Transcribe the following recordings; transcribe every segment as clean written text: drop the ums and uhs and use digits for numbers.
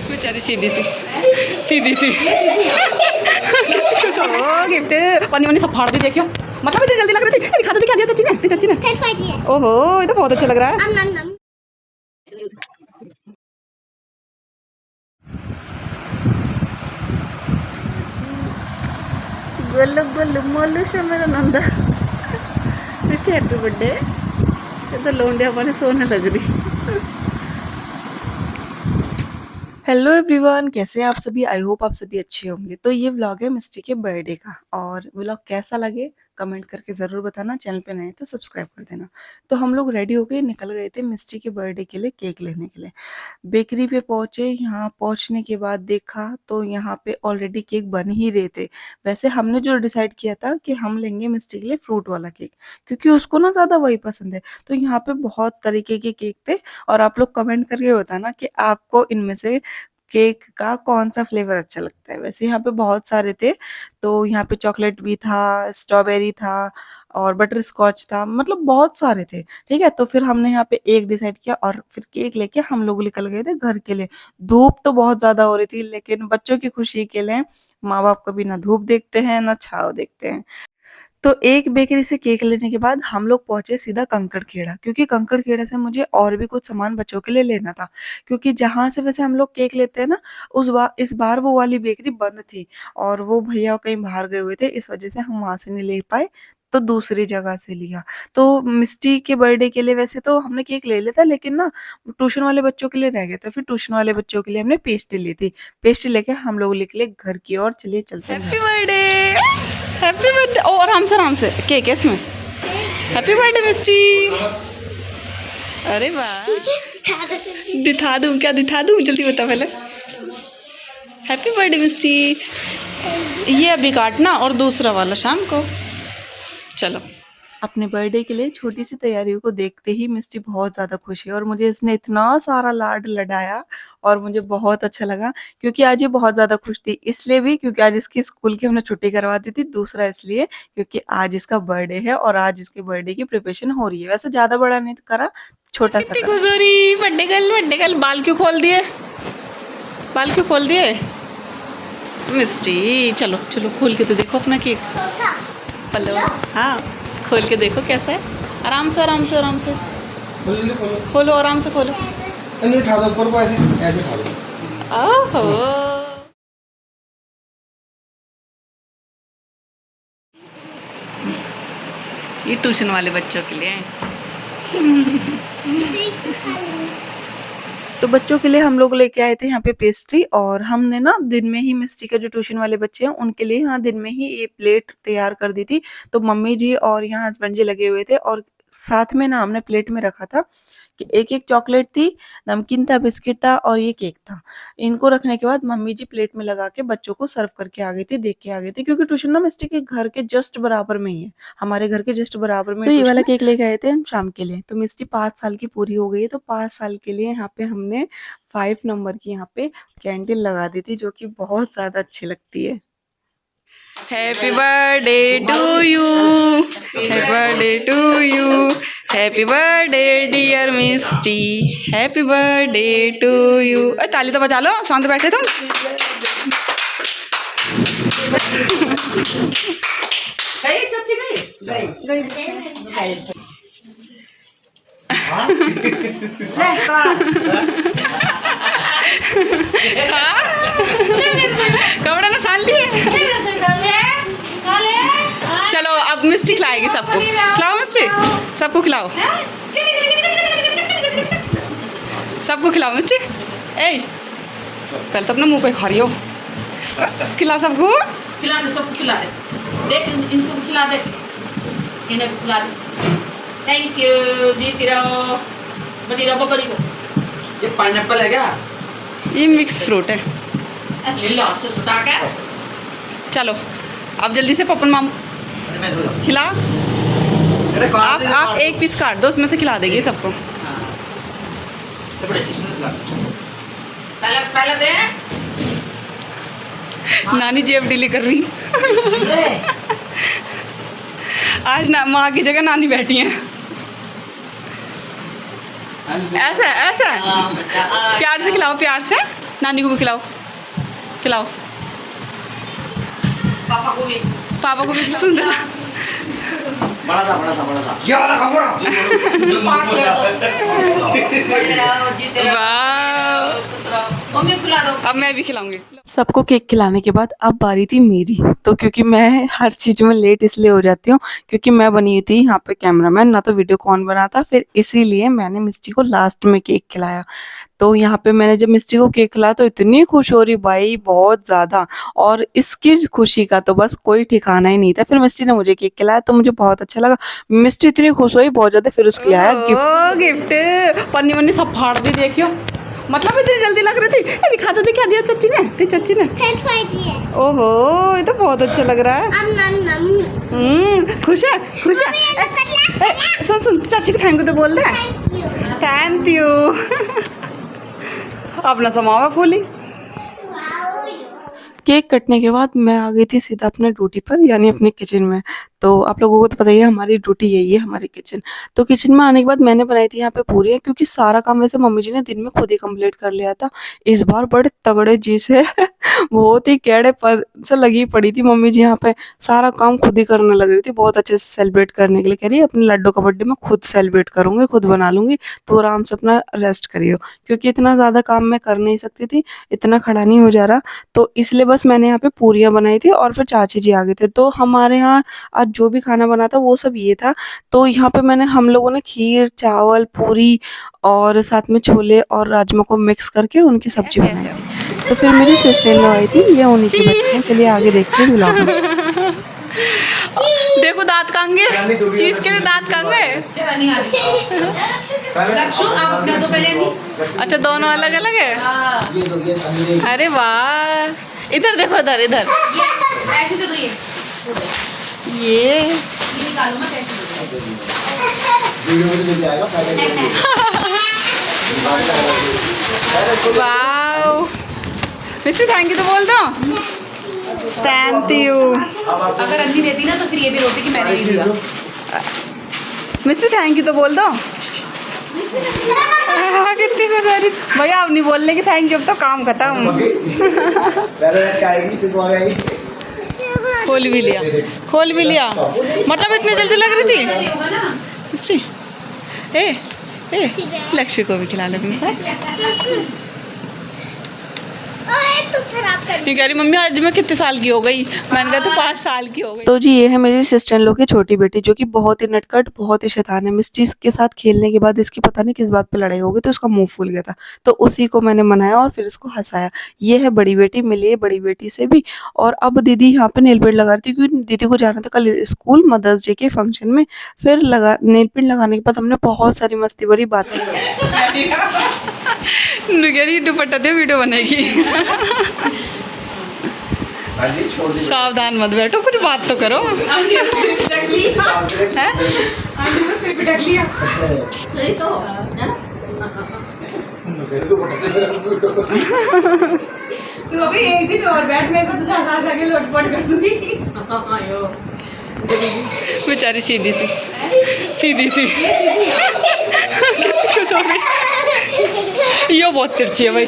बेचारी सीधी सी गिफ्ट पन्नी वन्नी सब फाड़ दी देखियो। मतलब इतनी जल्दी लग रही थी। दिखा दो दिखा दिया चाची ने। ओहो ये तो बहुत अच्छा लग रहा है। गोलू गोलू मोलू से मेरा नंदा मिस्टी हैप्पी बर्थडे। ये तो लोंडे अपने सोने लग रही। हेलो एवरीवन, कैसे हैं आप सभी। आई होप आप सभी अच्छे होंगे। तो ये व्लॉग है मिस्टी के बर्थडे का, और व्लॉग कैसा लगे कमेंट करके ज़रूर बताना। चैनल पे नए तो सब्सक्राइब कर देना। तो हम लोग रेडी होके निकल गए थे मिस्टी के बर्थडे के लिए केक लेने के लिए। बेकरी पे पहुंचे। यहाँ पहुंचने के बाद देखा तो यहाँ पे ऑलरेडी केक बन ही रहे थे। वैसे हमने जो डिसाइड किया था कि हम लेंगे मिस्टी के लिए फ्रूट वाला केक, क्योंकि उसको ना ज़्यादा वही पसंद है। तो यहाँ पे बहुत तरीके के केक थे, और आप लोग कमेंट करके बताना कि आपको इनमें से केक का कौन सा फ्लेवर अच्छा लगता है। वैसे यहाँ पे बहुत सारे थे। तो यहाँ पे चॉकलेट भी था, स्ट्रॉबेरी था, और बटर स्कॉच था, मतलब बहुत सारे थे। ठीक है, तो फिर हमने यहाँ पे एक डिसाइड किया और फिर केक लेके हम लोग निकल गए थे घर के लिए। धूप तो बहुत ज्यादा हो रही थी, लेकिन बच्चों की खुशी के लिए माँ बाप कभी ना धूप देखते हैं ना छाव देखते हैं। तो एक बेकरी से केक लेने के बाद हम लोग पहुंचे सीधा कंकड़ खेड़ा, क्योंकि कंकड़ खेड़ा से मुझे और भी कुछ सामान बच्चों के लिए लेना था। क्योंकि जहां से वैसे हम लोग केक लेते हैं ना, इस बार वो वाली बेकरी बंद थी, और वो भैया कहीं बाहर गए हुए थे, इस वजह से हम वहां से नहीं ले पाए। तो दूसरी जगह से लिया। तो मिस्टी के बर्थडे के लिए वैसे तो हमने केक ले लिया था, लेकिन ना ट्यूशन वाले बच्चों के लिए रह गया था। फिर ट्यूशन वाले बच्चों के लिए हमने पेस्ट्री ली थी। पेस्ट्री लेके हम लोग निकले घर की ओर। चलिए चलते हैं। Happy birthday, happy birthday. ओ आराम से केक है इसमें। Happy birthday Mishti. अरे वाह, दिखा दूं क्या, दिखा दूं, जल्दी बता पहले। हैप्पी बर्थडे मिस्टी। ये अभी काटना और दूसरा वाला शाम को। चलो। अपने बर्थडे के लिए छोटी सी तैयारियों को देखते ही मिस्टी बहुत ज़्यादा खुश है, और मुझे इसने इतना सारा लाड लडाया और मुझे बहुत अच्छा लगा। क्योंकि आज ये बहुत ज़्यादा खुश थी, इसलिए भी क्योंकि आज इसकी स्कूल की हमने छुट्टी करवा दी थी। दूसरा इसलिए क्योंकि आज इसका बर्थडे है और आज इसके बर्थडे की प्रिपरेशन हो रही है। वैसे ज़्यादा बड़ा नहीं करा, छोटा सा करा। बर्थडे गर्ल बाल क्यों खोल दिए, बाल क्यों खोल दिए मिस्टी। चलो चलो खोल के तो देखो अपना केक। पल्लो, हाँ खोल के देखो कैसा है। आराम से आराम से आराम से खोलो, आराम से खोलो। उठा दो ऊपर को, ऐसे उठा दो। ओहो, ये ट्यूशन वाले बच्चों के लिए तो बच्चों के लिए हम लोग लेके आए थे यहाँ पे पेस्ट्री, और हमने ना दिन में ही मिस्टी के जो ट्यूशन वाले बच्चे हैं उनके लिए यहाँ दिन में ही ये प्लेट तैयार कर दी थी। तो मम्मी जी और यहाँ हस्बैंड जी लगे हुए थे, और साथ में ना हमने प्लेट में रखा था कि एक एक चॉकलेट थी, नमकीन था, बिस्किट था, और ये केक था। इनको रखने के बाद मम्मी जी प्लेट में लगा के बच्चों को सर्व करके आ गई थी, देख के आ गई थी। क्योंकि ट्यूशन ना मिस्टी के घर के जस्ट बराबर में ही है, हमारे घर के जस्ट बराबर में। तो ये वाला केक लेके आए थे हम शाम के लिए। तो मिस्टी 5 साल की पूरी हो गई है, तो 5 साल के लिए यहाँ पे हमने 5 नंबर की यहाँ पे कैंडल लगा दी थी, जो कि बहुत ज्यादा अच्छी लगती है। Happy birthday to you, happy birthday to you, happy birthday dear Misty, happy birthday to you. ताली तो बजा लो, शांत बैठे तुम। कपड़ा ना साल लिए। चलो अब मिस्टी खिलाएगी सबको। खिलाओ मिस्टी, सबको खिलाओ, सबको खिलाओ मिस्टी। ए पहले तो अपना मुंह पे खा रही हो। खिला सबको, खिला दे, सबको खिला दे। देख इनको भी खिला दे, इन्हें भी खिला दे। थैंक यू, जीती रहो, बनी रहो बब्बली को। ये पाइनएप्पल है क्या? ये मिक्स फ्रूट है। ले लो से छुटा के। चलो अब जल्दी से पपन मामू खिला। आप एक पीस काट दो, उसमें से खिला देगी सबको। पहले दे। नानी जेब डीली कर रही। आज ना माँ की जगह नानी बैठी हैं। ऐसा ऐसा मजा आ प्यार से खिलाओ, प्यार से नानी को भी खिलाओ, खिलाओ पापा को भी पापा को भी खिलाओ। सुंदर बड़ा सा क्या वाला कपड़ा पार्ट कर दो। बड़े रहो, जीते रहो, वाह। खुश रहो। मम्मी को खिला दो। अब मैं भी खिलाऊंगी। सबको केक खिलाने के बाद अब बारी थी मेरी। तो क्योंकि मैं हर चीज़ में लेट इसलिए हो जाती हूँ क्योंकि मैं बनी थी यहाँ पे कैमरामैन, ना तो वीडियो कौन बनाता, फिर इसीलिए मैंने मिस्टी को लास्ट में केक खिलाया। तो यहाँ पे मैंने जब मिस्टी को केक खिलाया तो इतनी खुश हो रही भाई, बहुत ज़्यादा। और इसकी खुशी का तो बस कोई ठिकाना ही नहीं था। फिर मिस्टी ने मुझे केक खिलाया तो मुझे बहुत अच्छा लगा। मिस्टी इतनी खुश हुई बहुत ज़्यादा, फिर उसके लिए आया गिफ्ट। पन्नी वन्नी सब फाड़ दी, देखियो मतलब इतनी जल्दी लग रही थी। दिखाते थे क्या दिया चाची ने, तेरी चाची ने फ्रेंच फ्राइज है। ओहो ये तो बहुत अच्छा लग रहा है। खुश है खुश है। सुन सुन चाची को थैंक यू तो बोल दे। Thank you. अपना समावा फूली। केक कटने के बाद मैं आ गई थी सीधा अपने ड्यूटी पर, यानी अपने किचन में। तो आप लोगों को तो पता ही है हमारी ड्यूटी यही है, हमारी किचन। तो किचन में आने के बाद मैंने बनाई थी यहाँ पे पूरियाँ, क्योंकि सारा काम वैसे मम्मी जी ने दिन में खुद ही कंप्लीट कर लिया था। इस बार बड़े तगड़े जी से बहुत ही कैड़े पर से लगी पड़ी थी मम्मी जी यहाँ पे, सारा काम खुद ही करने लग रही थी। बहुत अच्छे से सेलिब्रेट करने के लिए कह रही है अपने लड्डू का बर्थडे मैं खुद सेलिब्रेट करूँगी, खुद बना लूँगी, तो आराम से अपना रेस्ट करियो। क्योंकि इतना ज़्यादा काम मैं कर नहीं सकती थी, इतना खड़ा नहीं हो जा रहा, तो इसलिए बस मैंने यहाँ पे पूरियाँ बनाई थी। और फिर चाची जी आ गए थे, तो हमारे यहाँ आज जो भी खाना बना था वो सब ये था। तो यहाँ पे हम लोगों ने खीर, चावल, पूरी और साथ में छोले और राजमा को मिक्स करके उनकी सब्जी बनाई थी। तो फिर मेरी सिस्टर इन लॉ आई थी, ये उन्हीं के बच्चे हैं। चलिए आगे देखते हैं व्लॉग में। देखो दांत कांगे, चीज के लिए दांत कांगे। चला नहीं लक्ष्य आप अपना तो पहले नहीं। अच्छा दोनों अलग अलग है। अरे वाह, इधर देखो, इधर इधर ऐसे दे दो ये निकालो मत, ऐसे दे दो। वीडियो में लेके आएगा पहले। वाओ मिस्टर थैंक यू तो बोल दो। Thank you. अगर अन्नी देती ना तो फिर ये भी रोटी की मैंने नहीं दिया। मिस्टर थैंक यू तो बोल दो। कितनी खुश भैया, अब नहीं बोलने की थैंक यू, अब तो काम खत्म। पहले आएगी सिर्फ आएगी। खोल भी लिया, खोल भी लिया। मतलब इतनी जल्दी लग रही थी। ए लक्ष्य को भी खिला ले अपने साथ। तो फिर आप कर ये कह रही मम्मी आज मैं कितने साल की हो गई। मैंने कहा तो 5 साल की हो गई। तो जी ये है मेरी सिस्टर इन लॉ की छोटी बेटी, जो कि बहुत ही नटखट, बहुत ही शैतान है। मिस्टी के साथ खेलने के बाद इसकी पता नहीं किस बात पे लड़ाई हो गई, तो उसका मुंह फूल गया था, तो उसी को मैंने मनाया और फिर इसको हंसाया। ये है बड़ी बेटी, मिली है बड़ी बेटी से भी। और अब दीदी यहाँ पे नेल पेंट लगा रही थी, क्योंकि दीदी को जाना था कल स्कूल मदर्स डे के फंक्शन में। फिर नेल पेंट लगाने के बाद हमने बहुत सारी मस्ती बड़ी बातें दुपट्टा दे वीडियो बनेगी। सावधान मत बैठो, कुछ बात तो करो। सही तो तू अभी एक दिन और बैठ, मैं तो तुझे हंसा के लोटपोट कर दूंगी। बेचारी सीधी सी यो बहुत तिरछी है भाई।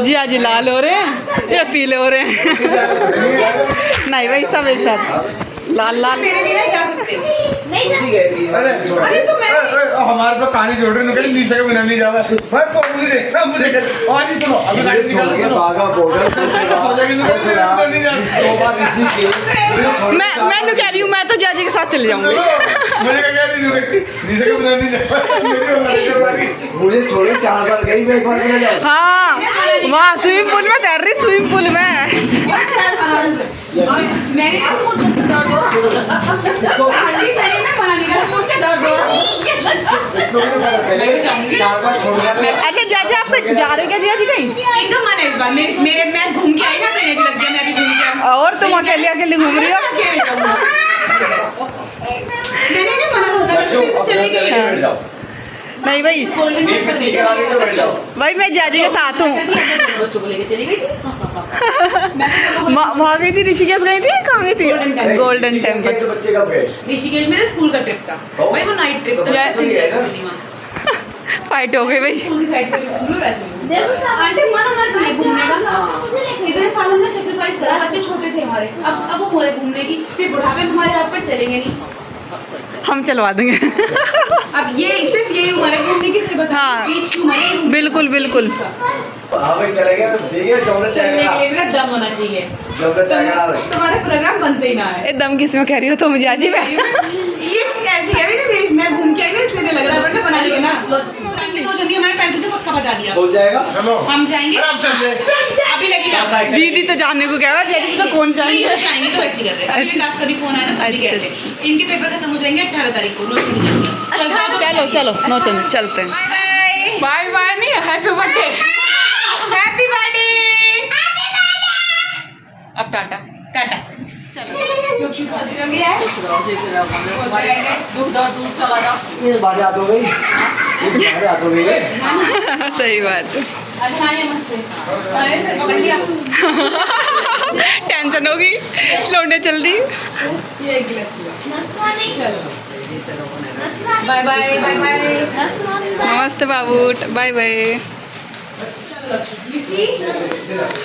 जी आज लाल हो रहे हैं या पीले हो रहे हैं। नहीं भाई सब एक साथ लाल लाल। अरे तो मैं हमारे पास कहानी जोड़ रहे निकल नीचे के बिना नहीं जावा। मैं तो मुझे ना मुझे आवाज नहीं सुनो, अभी गाड़ी निकाल के भागा बॉर्डर मैं कह रही हूँ, मैं तो जाजी के साथ चले जाऊंगी। मुझे क्या कह रही नीचे के बिना नहीं जावा। मुझे छोड़े 4 बार गई, मैं एक बार भी नहीं। हाँ वहाँ स्विमिंग पूल में तैर रही, स्विमिंग पूल में। अच्छा जाजी आप जा रहे क्या जी कहीं? एकदम मन है इस बार मेरे मैं घूम के आई ना, ट्रेन लग गया, मैं भी घूम के आई। और तुम अकेले अकेले घूम रही हो? मैंने मना होता चले गई। नहीं भाई भाई मैं जाजी के साथ हूँ। बच्चों को लेके चली गई थी। वहाँ गई थी, ऋषिकेश गई थी, कहाँ गई थी? Golden Temple। Golden temple. तो बच्चे कब गए? ऋषिकेश मेरे स्कूल का ट्रिप था भाई, वो नाइट ट्रिप था। तो मैं बच्चे चली गए गई ना? वहाँ। फाइट हो गई भाई। स्कूल की साइड से घूमने वैसे ही। आंटी मन होना चाहिए घूमने का। इतने साल हमने सेक्रीफाइस करा, बच्चे छोटे थे हमारे, अब वो बोले घूमने की, फिर बुढ़ापे में हमारे हाथ पर चलेंगे नहीं। हम चलवा देंगे। अब ये सिर्फ यही उम्र है घूमने की, सिर्फ बता हाँ। बीच की उम्र है। बिल्कुल, बिल्कुल। हाँ भाई चले गए, ठीक है, चॉकलेट चलने के चाहेगा, लिए मेरा दम होना चाहिए। चॉकलेट चाहेगा भाई। तुम्हारे प्रोग्राम बनते ही ना है। ए, दम किस में कह रही हो? तो मुझे आज ही में। ये ऐसी है भी नहीं, मैं घूम के आई ना इसलिए नहीं लग रहा है, वरना बना लेंगे ना। चंदी हमारे पैर तुझे पक्का बता दिया। हो जाएगा, चलो हम जाएंगे, अब चल अभी लगेगा। दीदी तो जाने को कह रहा, जेडी तो कौन नहीं जाएंगे? वो जाएंगे तो वैसे ही कर रहे हैं। अभी क्लास का भी फोन आया ना, तभी अच्छा, कहते हैं इनके पेपर खत्म हो जाएंगे 18 तारीख को, नोट नहीं जाएंगे। चलो चलो, नो चलते हैं। बाय बाय बाय नहीं, हैप्पी बर्थडे। Happy birthday. अब टाटा टाटा। चलो लोग शुभ हो गया है। इस बार याद हो गई, इस बार याद हो गई। सही बात है। अच्छा ये मस्त है, अरे से पकड़ लिया। टेंशन होगी, लौंडे चल दी। ये एक गिलास हुआ। चलो बाय बाय बाय बाय। नमस्ते बाबू, बाय बाय।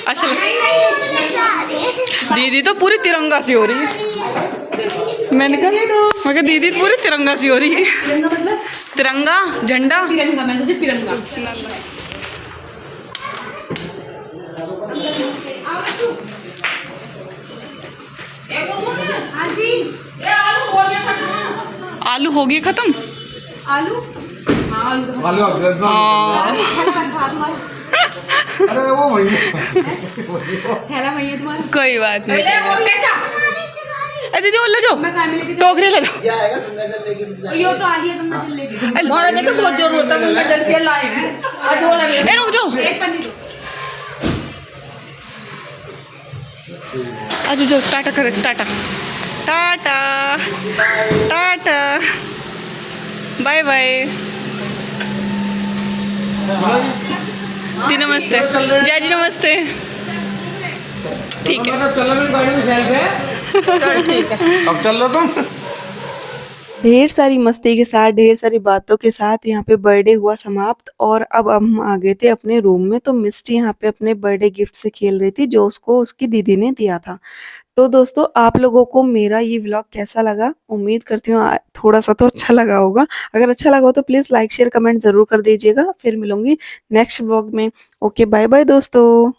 अच्छा दीदी तो पूरी तिरंगा सी हो रही है। मैंने कहा दीदी तो पूरी तिरंगा सी हो रही है। तिरंगा मतलब तिरंगा झंडा। तिरंगा, मैं सोचे तिरंगा। हाँ जी, ये आलू हो गए खत्म। आलू, हाँ आलू तो आलू अफजल हाँ। अरे वो वही थैला वही है तुम्हारा। कोई बात नहीं। ए दीदी वो ले जाओ, मैं कार में लेके टोकरी ले लो। यो तो आलिया गंगा जल लेके। हमारा देखो बहुत जरूरत है, गंगा जल के लाए हैं आज वो लगे। ए रुक जाओ, एक पन्नी दो। आज जाओ, टाटा करे, टाटा टाटा टाटा, बाय बाय। दी नमस्ते, जय जी नमस्ते। ठीक है, चलो मेरी गाड़ी में सेल्फ है, ठीक है। अब चल लो तुम। ढेर सारी मस्ती के साथ, ढेर सारी बातों के साथ यहाँ पे बर्थडे हुआ समाप्त। और अब हम आ गए थे अपने रूम में। तो मिस्टी यहाँ पे अपने बर्थडे गिफ्ट से खेल रही थी, जो उसको उसकी दीदी ने दिया था। तो दोस्तों, आप लोगों को मेरा ये व्लॉग कैसा लगा? उम्मीद करती हूँ थोड़ा सा तो अच्छा लगा होगा। अगर अच्छा लगा हो तो प्लीज़ लाइक शेयर कमेंट ज़रूर कर दीजिएगा। फिर मिलूंगी नेक्स्ट व्लॉग में। ओके, बाय बाय दोस्तों।